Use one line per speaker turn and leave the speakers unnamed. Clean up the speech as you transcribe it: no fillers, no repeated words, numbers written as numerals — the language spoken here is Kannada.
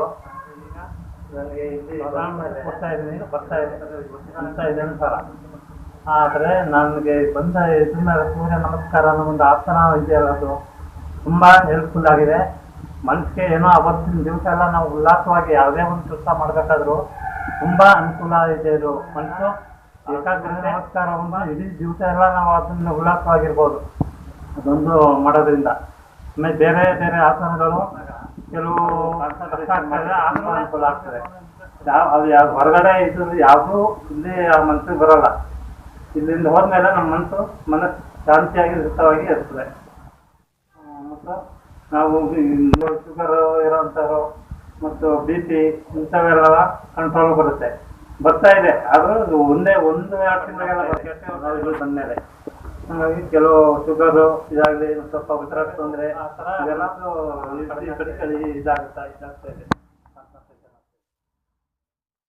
ಬಂದಿದ್ರು. ನನಗೆ ಇಲ್ಲಿ ಬರ್ತಾ ಇದೆ ಅಂತಾರ. ಆದರೆ ನನಗೆ ಬಂದ ಇದನ್ನ ಸೂರ್ಯ ನಮಸ್ಕಾರ ಅನ್ನೋ ಒಂದು ಆಸನ ಇದೆಯಲ್ಲ, ಅದು ತುಂಬ ಹೆಲ್ಪ್ಫುಲ್ ಆಗಿದೆ. ಮನಸ್ಸಿಗೆ ಏನೋ ಅವತ್ತಿನ ದಿವಸ ಎಲ್ಲ ನಾವು ಉಲ್ಲಾಸವಾಗಿ ಯಾವುದೇ ಒಂದು ಕೆಲಸ ಮಾಡಬೇಕಾದ್ರೂ ತುಂಬ ಅನುಕೂಲ ಇದೆ. ಇದು ಮನಸ್ಸು ಏಕಾಗ್ರತೆ ನಮಸ್ಕಾರ ಒಂದು ಇಡೀ ದಿವಸ ಎಲ್ಲ ನಾವು ಅದನ್ನು ಉಲ್ಲಾಸವಾಗಿರ್ಬೋದು ಅದೊಂದು ಮಾಡೋದ್ರಿಂದ. ಆಮೇಲೆ ಬೇರೆ ಬೇರೆ ಆಸನಗಳು ಕೆಲವು ಕಷ್ಟ ಆಗ್ತದೆ, ಆಸನ ಅನುಕೂಲ ಆಗ್ತದೆ. ಅದು ಯಾವ ಹೊರಗಡೆ ಇದು ಯಾವುದೂ ಇಲ್ಲಿ ಮನಸ್ಸಿಗೆ ಬರೋಲ್ಲ. ಇಲ್ಲಿಂದ ಹೋದ್ಮೇಲೆ ನಮ್ಮ ಮನಸ್ಸು ಶಾಂತಿಯಾಗಿ ಸುಖವಾಗಿ ಇರ್ತದೆ. ಮತ್ತು ನಾವು ಶುಗರ್ ಇರೋಂಥವ್ರು ಮತ್ತು ಬಿ ಪಿ ಇಂಥವೆಲ್ಲ ಕಂಟ್ರೋಲ್ ಬರ್ತಾ ಇದೆ. ಆದರೂ ಒಂದು 2 ತಿಂಗಳಿಗೆಲ್ಲ ಬಂದಮೇಲೆ ಹಾಗಾಗಿ ಕೆಲವು ಶುಗರು ಇದಾಗಲಿ, ಸ್ವಲ್ಪ ಉಸಿರಾಟ ತೊಂದರೆ, ಇದೆಲ್ಲ ಇದಾಗ್ತಾ ಇದೆ.